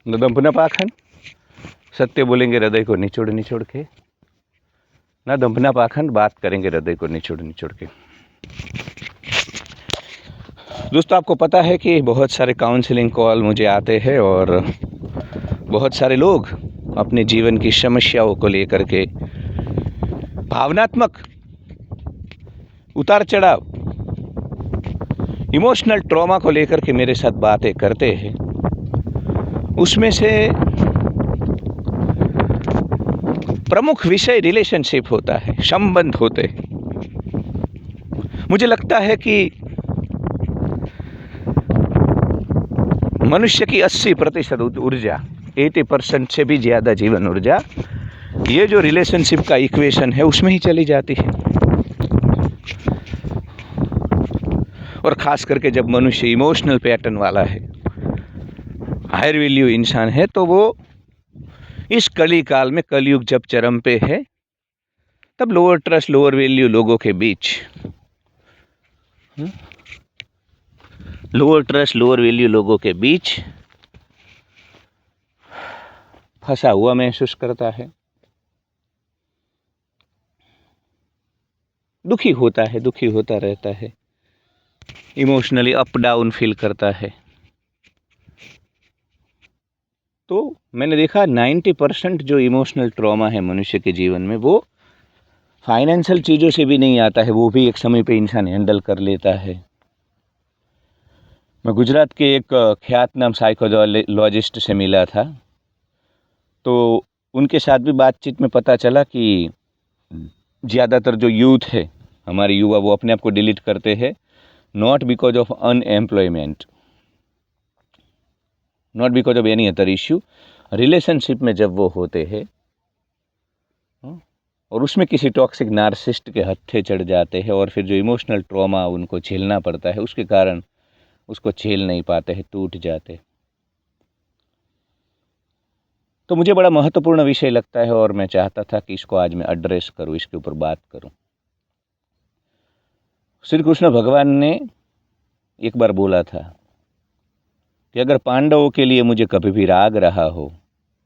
न दंभ न पाखंड, सत्य बोलेंगे हृदय को निचोड़ निचोड़ के, न दंभ न पाखंड, बात करेंगे हृदय को निचोड़ निचोड़ के। दोस्तों, आपको पता है कि बहुत सारे काउंसलिंग कॉल मुझे आते हैं और बहुत सारे लोग अपने जीवन की समस्याओं को लेकर के भावनात्मक उतार चढ़ाव, इमोशनल ट्रॉमा को लेकर के मेरे साथ बातें करते हैं। उसमें से प्रमुख विषय रिलेशनशिप होता है, संबंध होते हैं। मुझे लगता है कि मनुष्य की 80% ऊर्जा, 80% से भी ज़्यादा जीवन ऊर्जा ये जो रिलेशनशिप का इक्वेशन है उसमें ही चली जाती है। और ख़ास करके जब मनुष्य इमोशनल पैटर्न वाला है, हायर वैल्यू इंसान है, तो वो इस कली काल में, कलयुग जब चरम पे है, तब लोअर ट्रस्ट लोअर वैल्यू लोगों के बीच, लोअर ट्रस्ट लोअर वैल्यू लोगों के बीच फंसा हुआ महसूस करता है, दुखी होता है, दुखी होता रहता है, इमोशनली अप डाउन फील करता है। तो मैंने देखा 90% जो इमोशनल ट्रॉमा है मनुष्य के जीवन में, वो फाइनेंशियल चीज़ों से भी नहीं आता है, वो भी एक समय पे इंसान हैंडल कर लेता है। मैं गुजरात के एक ख्यातनाम साइकोलॉजिस्ट से मिला था, तो उनके साथ भी बातचीत में पता चला कि ज़्यादातर जो यूथ है, हमारे युवा, वो अपने आप को डिलीट करते हैं, not because of unemployment, not because of any other issue. Relationship में जब वो होते हैं और उसमें किसी टॉक्सिक नार्सिसिस्ट के हत्थे चढ़ जाते हैं और फिर जो इमोशनल ट्रॉमा उनको झेलना पड़ता है, उसके कारण उसको झेल नहीं पाते हैं, टूट जाते हैं। तो मुझे बड़ा महत्वपूर्ण विषय लगता है और मैं चाहता था कि इसको आज मैं एड्रेस करूं, इसके ऊपर बात करूं। श्री कृष्ण भगवान ने एक बार बोला था कि अगर पांडवों के लिए मुझे कभी भी राग रहा हो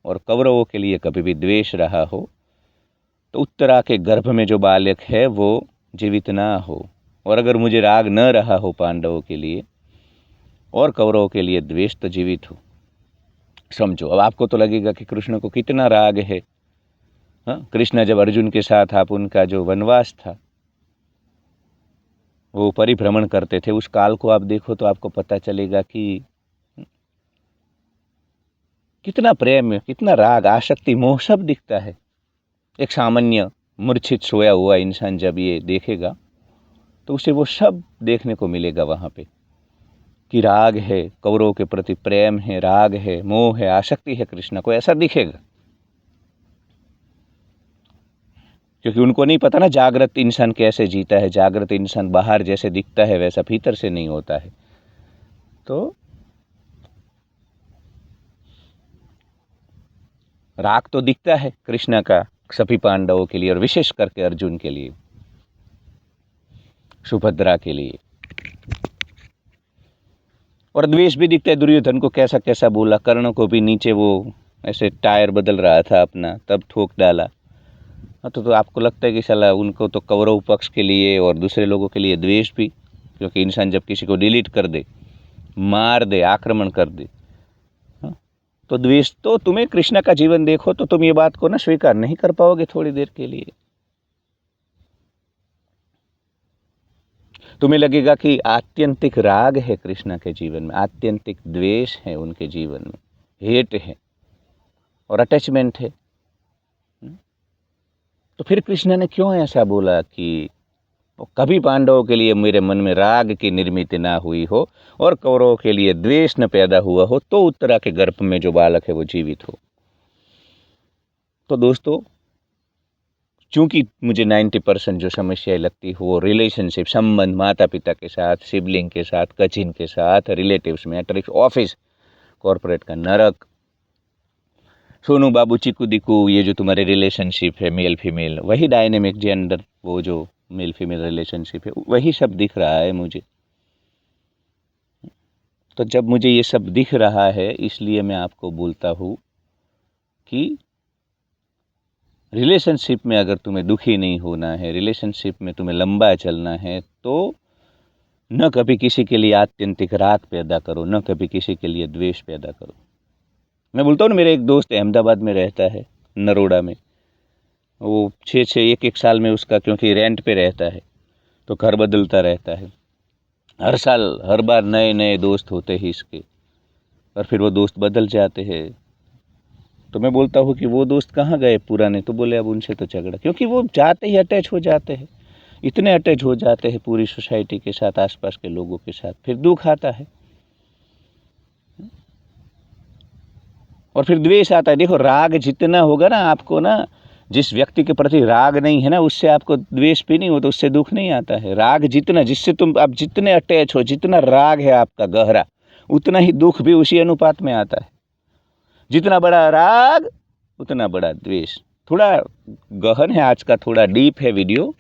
और कौरवों के लिए कभी भी द्वेष रहा हो, तो उत्तरा के गर्भ में जो बालक है वो जीवित ना हो। और अगर मुझे राग न रहा हो पांडवों के लिए और कौरवों के लिए द्वेष, तो जीवित हो। समझो, अब आपको तो लगेगा कि कृष्ण को कितना राग है। हाँ, कृष्ण जब अर्जुन के साथ आप उनका जो वनवास था, वो परिभ्रमण करते थे, उस काल को आप देखो तो आपको पता चलेगा कि कितना प्रेम, कितना राग, आसक्ति, मोह सब दिखता है। एक सामान्य मूर्छित सोया हुआ इंसान जब ये देखेगा तो उसे वो सब देखने को मिलेगा वहाँ पे कि राग है, कौरवों के प्रति प्रेम है, राग है, मोह है, आसक्ति है, कृष्ण को ऐसा दिखेगा। क्योंकि उनको नहीं पता ना जागृत इंसान कैसे जीता है। जागृत इंसान बाहर जैसे दिखता है वैसा भीतर से नहीं होता है। तो राग तो दिखता है कृष्ण का सभी पांडवों के लिए और विशेष करके अर्जुन के लिए, सुभद्रा के लिए, और द्वेष भी दिखता है। दुर्योधन को कैसा कैसा बोला, कर्ण को भी नीचे वो ऐसे टायर बदल रहा था अपना, तब ठोक डाला। तो आपको लगता है कि साला उनको तो कौरव पक्ष के लिए और दूसरे लोगों के लिए द्वेष भी, क्योंकि इंसान जब किसी को डिलीट कर दे, मार दे, आक्रमण कर दे, तो द्वेष तो तुम्हें कृष्ण का जीवन देखो तो तुम ये बात को ना स्वीकार नहीं कर पाओगे थोड़ी देर के लिए। तुम्हें लगेगा कि आत्यंतिक राग है कृष्ण के जीवन में, आत्यंतिक द्वेष है उनके जीवन में, हेट है और अटैचमेंट है। तो फिर कृष्ण ने क्यों ऐसा बोला कि कभी पांडवों के लिए मेरे मन में राग की निर्मित ना हुई हो और कौरवों के लिए द्वेष न पैदा हुआ हो, तो उत्तरा के गर्भ में जो बालक है वो जीवित हो। तो दोस्तों, चूंकि मुझे 90% जो समस्याएं लगती है वो रिलेशनशिप, संबंध, माता पिता के साथ, सिबलिंग के साथ, कजिन के साथ, रिलेटिव्स, मैट्रिक्स, ऑफिस, कॉर्पोरेट का नरक, सोनू बाबू, चिकू दिकू, ये जो तुम्हारे रिलेशनशिप है मेल फीमेल, वही डायनेमिक जेंडर, वो जो मेल फीमेल रिलेशनशिप है, वही सब दिख रहा है मुझे। तो जब मुझे ये सब दिख रहा है, इसलिए मैं आपको बोलता हूँ कि रिलेशनशिप में अगर तुम्हें दुखी नहीं होना है, रिलेशनशिप में तुम्हें लंबा चलना है, तो न कभी किसी के लिए आत्यंतिक राग पैदा करो, न कभी किसी के लिए द्वेष पैदा करो। मैं बोलता हूँ ना, मेरे एक दोस्त अहमदाबाद में रहता है, नरोड़ा में। वो 6-6 1-1 साल में उसका, क्योंकि रेंट पे रहता है तो घर बदलता रहता है। हर साल हर बार नए नए दोस्त होते हैं इसके, और फिर वो दोस्त बदल जाते हैं। तो मैं बोलता हूँ कि वो दोस्त कहाँ गए पुराने? तो बोले अब उनसे तो झगड़ा, क्योंकि वो जाते ही अटैच हो जाते हैं, इतने अटैच हो जाते हैं पूरी सोसाइटी के साथ, आसपास के लोगों के साथ, फिर दुख आता है और फिर द्वेष आता है। देखो, राग जितना होगा ना आपको, ना जिस व्यक्ति के प्रति राग नहीं है ना, उससे आपको द्वेष भी नहीं होता, उससे दुख नहीं आता है। राग जितना, जिससे तुम आप जितने अटैच हो, जितना राग है आपका गहरा, उतना ही दुख भी उसी अनुपात में आता है। जितना बड़ा राग उतना बड़ा द्वेष। थोड़ा गहन है आज का, थोड़ा डीप है वीडियो।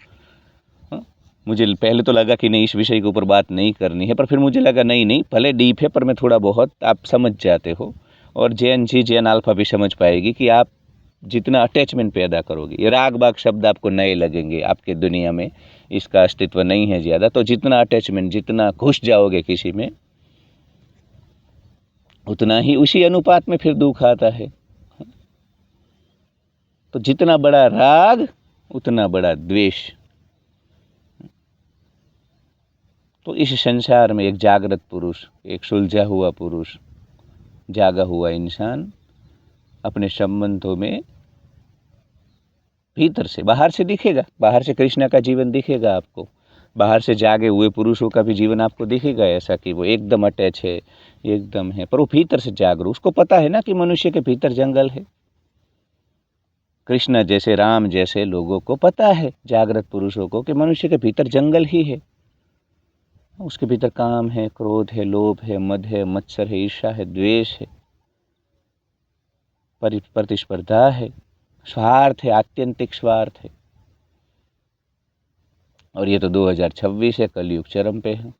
मुझे पहले तो लगा कि नहीं, इस विषय के ऊपर बात नहीं करनी है, पर फिर मुझे लगा नहीं, भले डीप है पर मैं थोड़ा बहुत, आप समझ जाते हो, और जेएन अल्फा भी समझ पाएगी कि आप जितना अटैचमेंट पैदा करोगे, ये राग बाग शब्द आपको नए लगेंगे, आपके दुनिया में इसका अस्तित्व नहीं है ज़्यादा, तो जितना अटैचमेंट, जितना घुस जाओगे किसी में, उतना ही उसी अनुपात में फिर दुख आता है। तो जितना बड़ा राग उतना बड़ा द्वेष। तो इस संसार में एक जागृत पुरुष, एक सुलझा हुआ पुरुष, जागा हुआ इंसान अपने संबंधों में भीतर से, बाहर से दिखेगा, बाहर से कृष्णा का जीवन दिखेगा आपको, बाहर से जागे हुए पुरुषों का भी जीवन आपको दिखेगा, ऐसा कि वो एकदम अटैच है, एकदम है, पर वो भीतर से जागरूक, उसको पता है ना कि मनुष्य के भीतर जंगल है। कृष्ण जैसे, राम जैसे लोगों को पता है, जागृत पुरुषों को, कि मनुष्य के भीतर जंगल ही है। उसके भीतर काम है, क्रोध है, लोभ है, मद है, मत्सर है, ईर्ष्या है, द्वेष है, प्रतिस्पर्धा है, स्वार्थ है, आत्यंतिक स्वार्थ है। और ये तो 2026 है, कलयुग चरम पे है।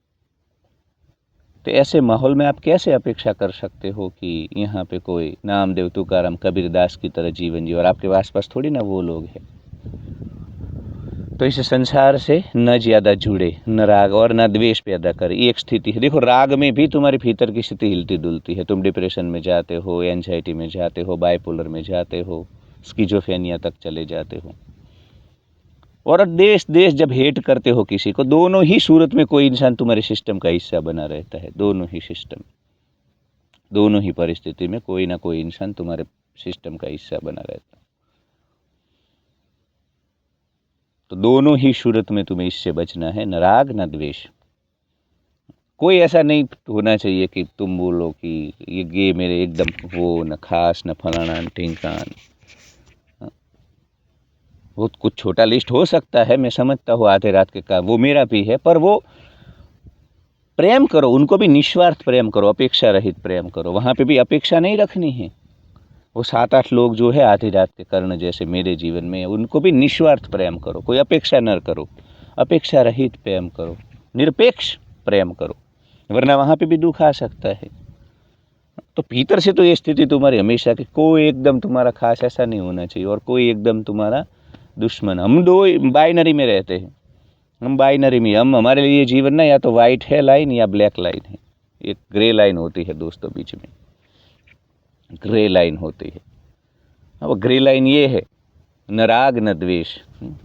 तो ऐसे माहौल में आप कैसे अपेक्षा कर सकते हो कि यहाँ पे कोई नामदेव, तुकाराम, कबीरदास की तरह जीवन जी, और आपके आसपास थोड़ी ना वो लोग हैं। तो इस संसार से न ज़्यादा जुड़े, न राग और न द्वेष पैदा करे, एक स्थिति है। देखो, राग में भी तुम्हारी भीतर की स्थिति हिलती डुलती है, तुम डिप्रेशन में जाते हो, एंजाइटी में जाते हो, बाइपोलर में जाते हो, स्किज़ोफ्रेनिया तक चले जाते हो। और देश देश जब हेट करते हो किसी को, दोनों ही सूरत में कोई इंसान तुम्हारे सिस्टम का हिस्सा बना रहता है। दोनों ही सिस्टम, दोनों ही परिस्थिति में कोई ना कोई इंसान तुम्हारे सिस्टम का हिस्सा बना रहता है। तो दोनों ही सूरत में तुम्हें इससे बचना है, न राग न द्वेष। कोई ऐसा नहीं होना चाहिए कि तुम बोलो कि ये मेरे एकदम वो, न खास, न फलाना, न ढिंकान। वो कुछ छोटा लिस्ट हो सकता है, मैं समझता हूँ, आधे रात के काम, वो मेरा भी है, पर वो प्रेम करो, उनको भी निस्वार्थ प्रेम करो, अपेक्षा रहित प्रेम करो। वहाँ पे भी अपेक्षा नहीं रखनी है। वो 7-8 लोग जो है आधी रात के कर्ण जैसे मेरे जीवन में, उनको भी निस्वार्थ प्रेम करो, कोई अपेक्षा न करो, अपेक्षा रहित प्रेम करो, निरपेक्ष प्रेम करो, वरना वहाँ पे भी दुख आ सकता है। तो भीतर से तो ये स्थिति तुम्हारी हमेशा कि कोई एकदम तुम्हारा खास ऐसा नहीं होना चाहिए, और कोई एकदम तुम्हारा दुश्मन। हम दो बाइनरी में रहते हैं, हम बाइनरी में, हम, हमारे लिए जीवन ना या तो वाइट है लाइन या ब्लैक लाइन है, एक ग्रे लाइन होती है दोस्तों, बीच में ग्रे लाइन होती है। अब ग्रे लाइन ये है, न राग न द्वेष।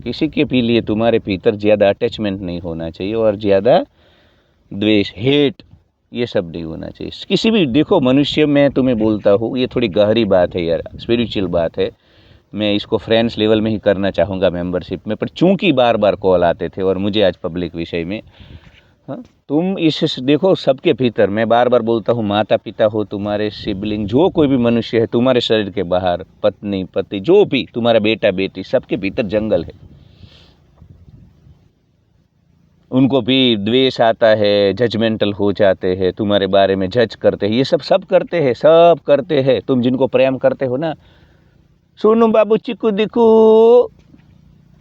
किसी के भी लिए तुम्हारे भीतर ज़्यादा अटैचमेंट नहीं होना चाहिए, और ज़्यादा द्वेष, हेट, ये सब नहीं होना चाहिए किसी भी। देखो, मनुष्य, मैं तुम्हें बोलता हूँ, ये थोड़ी गहरी बात है यार, स्पिरिचुअल बात है, मैं इसको फ्रेंड्स लेवल में ही करना चाहूँगा, मेंबरशिप में, पर चूंकि बार बार कॉल आते थे और मुझे आज पब्लिक विषय में, हाँ, तुम इस, देखो, सबके भीतर, मैं बार बार बोलता हूँ, माता पिता हो, तुम्हारे सिबलिंग, जो कोई भी मनुष्य है तुम्हारे शरीर के बाहर, पत्नी पति, जो भी तुम्हारा बेटा बेटी, सबके भीतर जंगल है। उनको भी द्वेष आता है, जजमेंटल हो जाते हैं, तुम्हारे बारे में जज करते हैं, ये सब करते हैं, सब करते हैं। तुम जिनको प्रेम करते हो ना, सोनू बाबू, चिक्कू दिक्कू,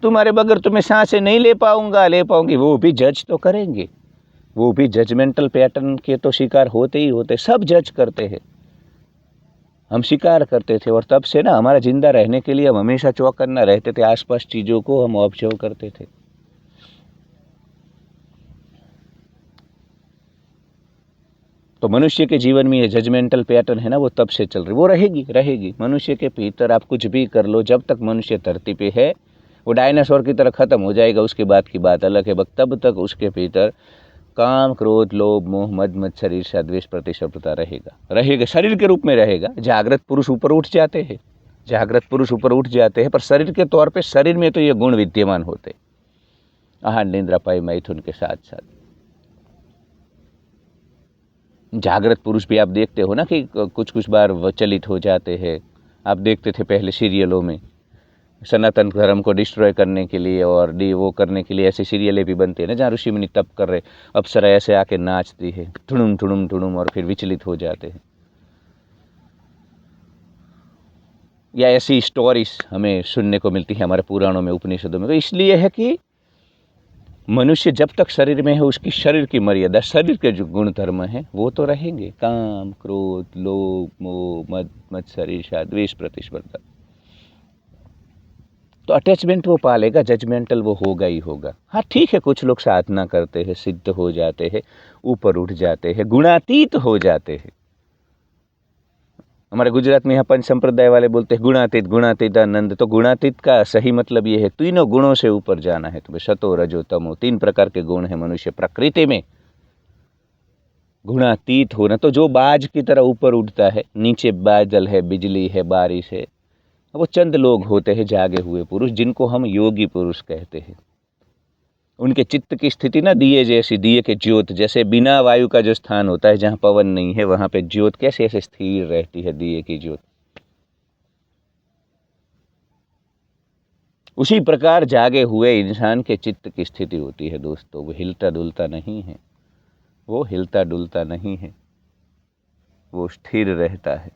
तुम्हारे बगैर तुम्हें सांसें नहीं ले पाऊंगा, ले पाऊंगी, वो भी जज तो करेंगे। वो भी जजमेंटल पैटर्न के तो शिकार होते ही होते, सब जज करते हैं। हम शिकार करते थे और तब से ना हमारा जिंदा रहने के लिए हम हमेशा चौकन्ना रहते थे, आसपास चीज़ों को हम ऑब्जर्व करते थे। तो मनुष्य के जीवन में ये जजमेंटल पैटर्न है ना, वो तब से चल रही, वो रहेगी रहेगी। मनुष्य के भीतर आप कुछ भी कर लो, जब तक मनुष्य धरती पे है वो डायनासोर की तरह ख़त्म हो जाएगा, उसके बाद की बात अलग है। तब तक उसके भीतर काम, क्रोध, लोभ, मोह, मद मत्सर, ईर्ष्या, द्वेष, प्रतिशोधता रहेगा, रहेगा, शरीर के रूप में रहेगा। जागृत पुरुष ऊपर उठ जाते हैं, जागृत पुरुष ऊपर उठ जाते हैं, पर शरीर के तौर पे शरीर में तो ये गुण विद्यमान होते, आहार, निंद्रा, पाई, मैथुन के साथ साथ। जागृत पुरुष भी आप देखते हो ना कि कुछ कुछ बार विचलित हो जाते हैं। आप देखते थे पहले सीरियलों में, सनातन धर्म को डिस्ट्रॉय करने के लिए और वो करने के लिए ऐसे सीरियलें भी बनते हैं ना, जहाँ ऋषि मुनि तप कर रहे, अप्सरा ऐसे आके नाचती है, ठुनुम ठुनुम ठुनुम, और फिर विचलित हो जाते हैं। या ऐसी स्टोरीज हमें सुनने को मिलती है हमारे पुराणों में, उपनिषदों में। तो इसलिए है कि मनुष्य जब तक शरीर में है, उसकी शरीर की मर्यादा, शरीर के जो गुण धर्म है वो तो रहेंगे, काम, क्रोध, लोभ, मोह, मद मत्सर, ईर्ष्या, द्वेष, प्रतिस्पर्धा। तो अटैचमेंट वो पालेगा, जजमेंटल वो होगा ही होगा। हाँ ठीक है, कुछ लोग साधना करते हैं, सिद्ध हो जाते हैं, ऊपर उठ जाते हैं, गुणातीत हो जाते हैं। हमारे गुजरात में यहाँ पंच संप्रदाय वाले बोलते हैं गुणातीत, गुणातीत आनंद। तो गुणातीत का सही मतलब ये है, तीनों गुणों से ऊपर जाना है तुम्हें, सतो, रजो, तमो, 3 प्रकार के गुण है मनुष्य प्रकृति में। गुणातीत होना, तो जो बाज की तरह ऊपर उठता है, नीचे बादल है, बिजली है, बारिश है, वो चंद लोग होते हैं जागे हुए पुरुष, जिनको हम योगी पुरुष कहते हैं। उनके चित्त की स्थिति ना दिए जैसी, दिए के ज्योत जैसे, बिना वायु का जो स्थान होता है जहाँ पवन नहीं है, वहाँ पे ज्योत कैसे ऐसे स्थिर रहती है, दिए की ज्योत। उसी प्रकार जागे हुए इंसान के चित्त की स्थिति होती है दोस्तों। वो हिलता डुलता नहीं है, वो हिलता डुलता नहीं है, वो स्थिर रहता है,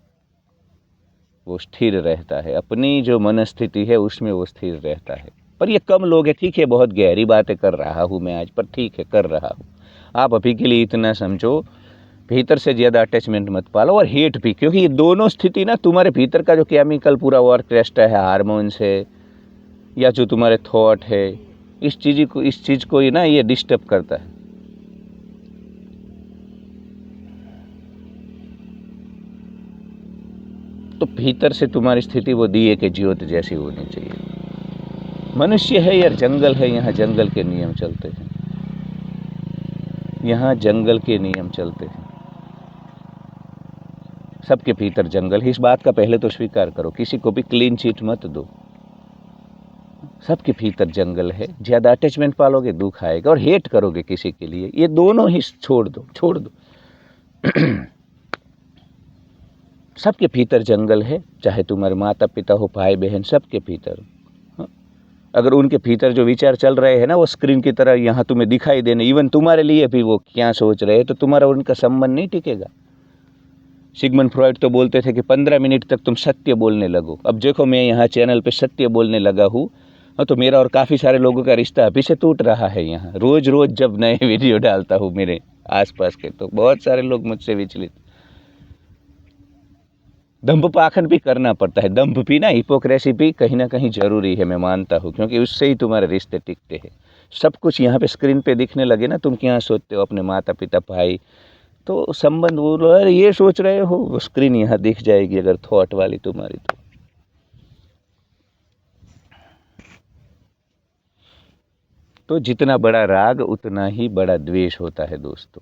वो स्थिर रहता है। अपनी जो मन स्थिति है उसमें वो स्थिर रहता है। पर ये कम लोग हैं, ठीक है, बहुत गहरी बातें कर रहा हूँ मैं आज, पर ठीक है, कर रहा हूँ। आप अभी के लिए इतना समझो, भीतर से ज़्यादा अटैचमेंट मत पालो, और हेट भी, क्योंकि ये दोनों स्थिति ना तुम्हारे भीतर का जो केमिकल पूरा ऑर्केस्ट्रा है, हार्मोन्स है, या जो तुम्हारे थॉट है, इस चीज़ को ये ना ये डिस्टर्ब करता है। तो भीतर से तुम्हारी स्थिति वो दिए के ज्योत जैसी होनी चाहिए। मनुष्य है यार, जंगल है, यहाँ जंगल के नियम चलते हैं, यहाँ जंगल के नियम चलते हैं। सबके भीतर जंगल है, इस बात का पहले तो स्वीकार करो, किसी को भी क्लीन चिट मत दो। सबके भीतर जंगल है। ज़्यादा अटैचमेंट पालोगे दुख आएगा, और हेट करोगे किसी के लिए, ये दोनों ही छोड़ दो, छोड़ दो। सबके भीतर जंगल है, चाहे तुम्हारे माता पिता हो, भाई बहन, सबके भीतर। अगर उनके भीतर जो विचार चल रहे हैं ना, वो स्क्रीन की तरह यहाँ तुम्हें दिखाई देने, इवन तुम्हारे लिए भी वो क्या सोच रहे हैं, तो तुम्हारा उनका संबंध नहीं टिकेगा। सिगमंड फ्रॉइड तो बोलते थे कि 15 मिनट तक तुम सत्य बोलने लगो। अब देखो, मैं यहाँ चैनल पे सत्य बोलने लगा हूँ, तो मेरा और काफ़ी सारे लोगों का रिश्ता अभी से टूट रहा है। यहाँ रोज़ रोज़ जब नए वीडियो डालता हूँ मेरे आसपास के, तो बहुत सारे लोग मुझसे विचलित। दंभ पाखंड भी करना पड़ता है, दंभ भी ना, हिपोक्रेसी भी कहीं ना कहीं ज़रूरी है, मैं मानता हूँ, क्योंकि उससे ही तुम्हारे रिश्ते टिकते हैं। सब कुछ यहाँ पे स्क्रीन पे दिखने लगे ना, तुम क्या सोचते हो अपने माता पिता, भाई, तो संबंध वो लोग अरे ये सोच रहे हो, वो स्क्रीन यहाँ दिख जाएगी अगर थॉट वाली तुम्हारी। तो जितना बड़ा राग उतना ही बड़ा द्वेष होता है दोस्तों,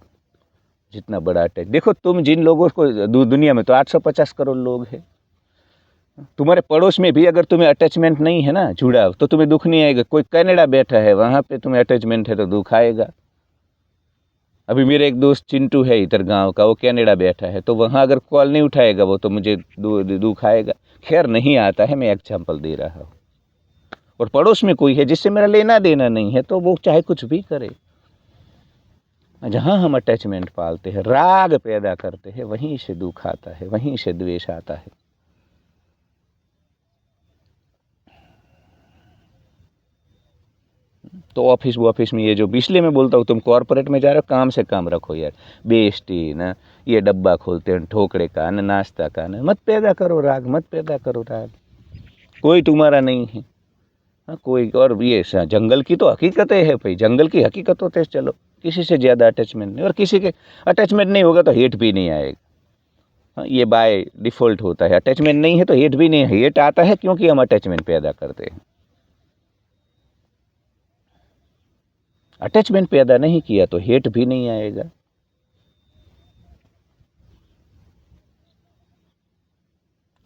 जितना बड़ा अटैच। देखो, तुम जिन लोगों को दुनिया में तो 850 करोड़ लोग हैं, तुम्हारे पड़ोस में भी अगर तुम्हें अटैचमेंट नहीं है ना, जुड़ाव, तो तुम्हें दुख नहीं आएगा। कोई कनाडा बैठा है, वहाँ पे तुम्हें अटैचमेंट है तो दुख आएगा। अभी मेरे एक दोस्त चिंटू है इधर गांव का, वो कनाडा बैठा है, तो वहाँ अगर कॉल नहीं उठाएगा वो, तो मुझे दुख आएगा। खैर नहीं आता है, मैं एग्जाम्पल दे रहा हूँ। और पड़ोस में कोई है जिससे मेरा लेना देना नहीं है, तो वो चाहे कुछ भी करे। जहाँ हम अटैचमेंट पालते हैं, राग पैदा करते हैं, वहीं से दुख आता है, वहीं से द्वेष आता है। तो ऑफिस में ये जो इसलिए मैं बोलता हूँ तुम कॉर्पोरेट में जा रहे हो, काम से काम रखो यार। बेइज्जती ना, ये डब्बा खोलते हैं ठोकरे का ना, नाश्ता का ना, मत पैदा करो राग, मत पैदा करो राग। कोई तुम्हारा नहीं है। हाँ, कोई। और ये जंगल की तो हकीकतें है भाई, जंगल की हकीकत होते चलो, किसी से ज़्यादा अटैचमेंट नहीं, और किसी के अटैचमेंट नहीं होगा तो हेट भी नहीं आएगा। हाँ, ये बाय डिफ़ॉल्ट होता है। अटैचमेंट नहीं है तो हेट भी नहीं है। हेट आता है क्योंकि हम अटैचमेंट पैदा करते हैं। अटैचमेंट पैदा नहीं किया तो हेट भी नहीं आएगा।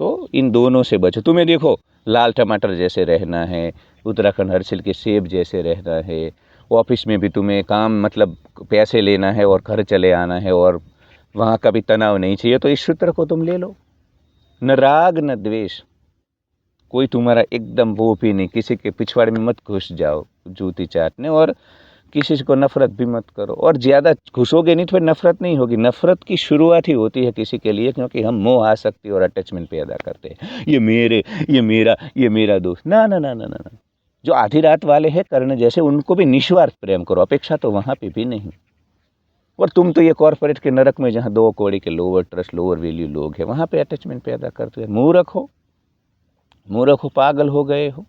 तो इन दोनों से बचो। तुम्हें देखो, लाल टमाटर जैसे रहना है, उत्तराखंड हर्षिल के सेब जैसे रहना है, ऑफिस में भी तुम्हें काम मतलब पैसे लेना है और घर चले आना है, और वहाँ का भी तनाव नहीं चाहिए, तो इस सूत्र को तुम ले लो। न राग न द्वेष, कोई तुम्हारा एकदम वो भी नहीं, किसी के पिछवाड़े में मत घुस जाओ जूती चाटने, और किसी को नफरत भी मत करो। और ज़्यादा घुसोगे नहीं तो फिर नफरत नहीं होगी। नफरत की शुरुआत ही होती है किसी के लिए, क्योंकि हम मोह आसक्ति और अटैचमेंट पैदा करते हैं। ये मेरा दोस्त, ना ना ना ना ना ना। जो आधी रात वाले हैं कर्ण जैसे, उनको भी निस्वार्थ प्रेम करो। अपेक्षा तो वहाँ पे भी नहीं। और तुम तो ये कॉर्पोरेट के नरक में, जहाँ 2 कौड़ी के लोअर ट्रस्ट लोअर वैल्यू लोग हैं, वहाँ पे अटैचमेंट पैदा करते हैं। मूर्ख हो, पागल हो गए हो।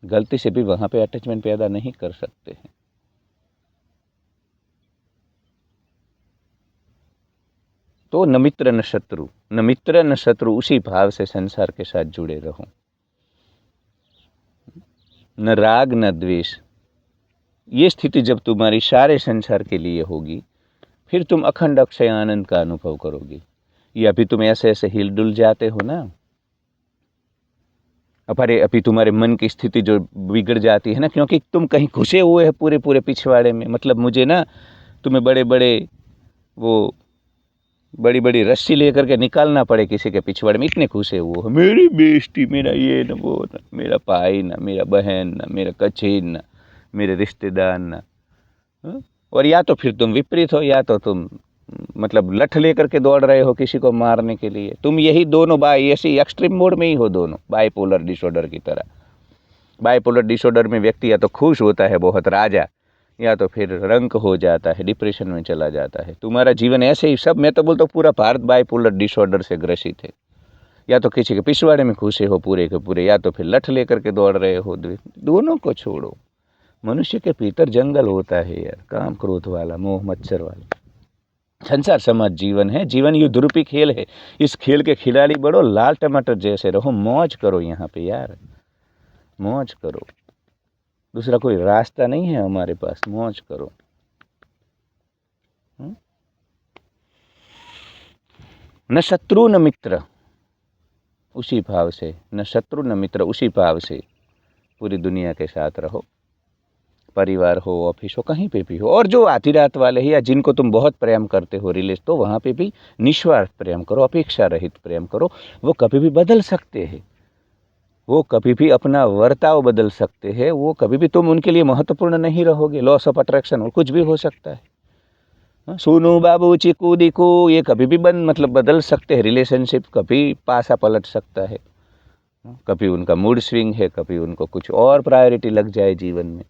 गलती से भी वहाँ पे अटैचमेंट पैदा नहीं कर सकते हैं। तो न मित्र न शत्रु, न मित्र न शत्रु, उसी भाव से संसार के साथ जुड़े रहो। न राग न द्वेष। ये स्थिति जब तुम्हारी सारे संसार के लिए होगी, फिर तुम अखंड अक्षय आनंद का अनुभव करोगे। ये अभी तुम ऐसे ऐसे हिल डुल जाते हो ना, अभी तुम्हारे मन की स्थिति जो बिगड़ जाती है ना, क्योंकि तुम कहीं घुसे हुए हैं पूरे पूरे पिछवाड़े में। मतलब मुझे ना तुम्हें बड़े बड़े वो बड़ी बड़ी रस्सी लेकर के निकालना पड़े किसी के पिछवाड़े में, इतने घुसे हुए हो। मेरी बेइज्जती, मेरा ये न वो न, मेरा भाई ना, मेरा बहन ना, मेरा कचीन ना, मेरे रिश्तेदार ना। और या तो फिर तुम विपरीत हो, या तो तुम मतलब लठ लेकर के दौड़ रहे हो किसी को मारने के लिए। तुम यही दोनों ऐसी एक्सट्रीम मोड में ही हो, दोनों बाइपोलर डिसऑर्डर की तरह। बाइपोलर डिसऑर्डर में व्यक्ति या तो खुश होता है बहुत राजा, या तो फिर रंक हो जाता है, डिप्रेशन में चला जाता है। तुम्हारा जीवन ऐसे ही सब, मैं तो बोलता हूँ पूरा भारत बाइपोलर डिसऑर्डर से ग्रसित है। या तो किसी के पिछवाड़े में घुसे हो पूरे के पूरे, या तो फिर लठ लेकर के दौड़ रहे हो। दोनों को छोड़ो। मनुष्य के भीतर जंगल होता है यार, काम क्रोध वाला, मोह मच्छर वाला। संसार समाज जीवन है, जीवन युद्ध रूपी खेल है। इस खेल के खिलाड़ी बड़ो, लाल टमाटर जैसे रहो, मौज करो यहाँ पे यार, मौज करो। दूसरा कोई रास्ता नहीं है हमारे पास, मौज करो। न शत्रु न मित्र, उसी भाव से, न शत्रु न मित्र, उसी भाव से पूरी दुनिया के साथ रहो। परिवार हो, ऑफिस हो, कहीं पे भी हो। और जो आधी रात वाले हैं या जिनको तुम बहुत प्रेम करते हो रिलेशन, तो वहाँ पे भी निस्वार्थ प्रेम करो, अपेक्षा रहित प्रेम करो। वो कभी भी बदल सकते हैं, वो कभी भी अपना वर्ताव बदल सकते हैं, वो कभी भी तुम उनके लिए महत्वपूर्ण नहीं रहोगे। लॉस ऑफ अट्रैक्शन और कुछ भी हो सकता है। सोनू बाबू चीकू दीकू, ये कभी भी बदल सकते हैं। रिलेशनशिप कभी पासा पलट सकता है। कभी उनका मूड स्विंग है, कभी उनको कुछ और प्रायोरिटी लग जाए जीवन में,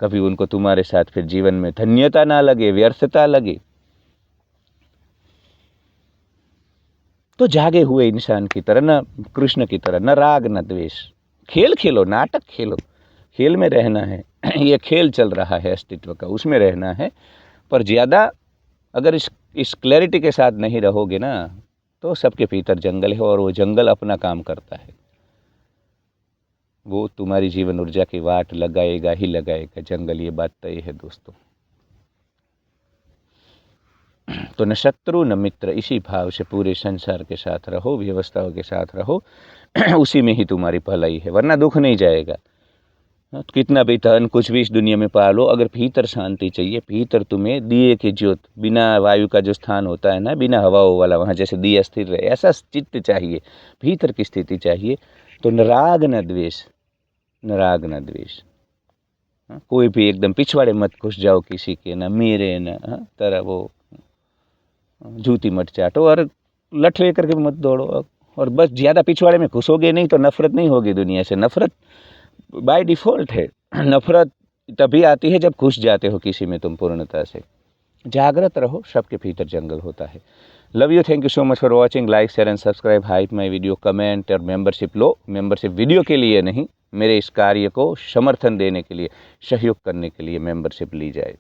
कभी उनको तुम्हारे साथ फिर जीवन में धन्यता ना लगे, व्यर्थता लगे। तो जागे हुए इंसान की तरह, न कृष्ण की तरह, न राग न द्वेष। खेल खेलो, नाटक खेलो, खेल में रहना है। ये खेल चल रहा है अस्तित्व का, उसमें रहना है। पर ज़्यादा अगर इस क्लैरिटी के साथ नहीं रहोगे ना, तो सबके भीतर जंगल है, और वो जंगल अपना काम करता है। वो तुम्हारी जीवन ऊर्जा की वाट लगाएगा ही लगाएगा जंगल, ये बात तय है दोस्तों। तो न शत्रु न मित्र, इसी भाव से पूरे संसार के साथ रहो, व्यवस्थाओं के साथ रहो। उसी में ही तुम्हारी भलाई है, वरना दुख नहीं जाएगा। तो कितना भी धन कुछ भी इस दुनिया में पा लो, अगर भीतर शांति चाहिए, भीतर तुम्हें दिए की ज्योत, बिना वायु का जो स्थान होता है ना, बिना हवाओं वाला, वहाँ जैसे दिया स्थिर रहे, ऐसा चित्त चाहिए, भीतर की स्थिति चाहिए। तो न राग न द्वेष, न राग न द्वेष। कोई भी एकदम पिछवाड़े मत घुस जाओ किसी के, न मेरे न तरह वो जूती मत चाटो, और लठ लेकर के मत दौड़ो। और बस ज़्यादा पिछवाड़े में घुसोगे नहीं तो नफ़रत नहीं होगी दुनिया से। नफ़रत बाय डिफ़ॉल्ट है। नफ़रत तभी आती है जब घुस जाते हो किसी में तुम पूर्णता से। जागृत रहो, सबके भीतर जंगल होता है। Love you, thank you so much for watching. Like share and subscribe, hype my video, comment और मेंबरशिप लो। मेंबरशिप वीडियो के लिए नहीं, मेरे इस कार्य को समर्थन देने के लिए, सहयोग करने के लिए मेंबरशिप ली जाए।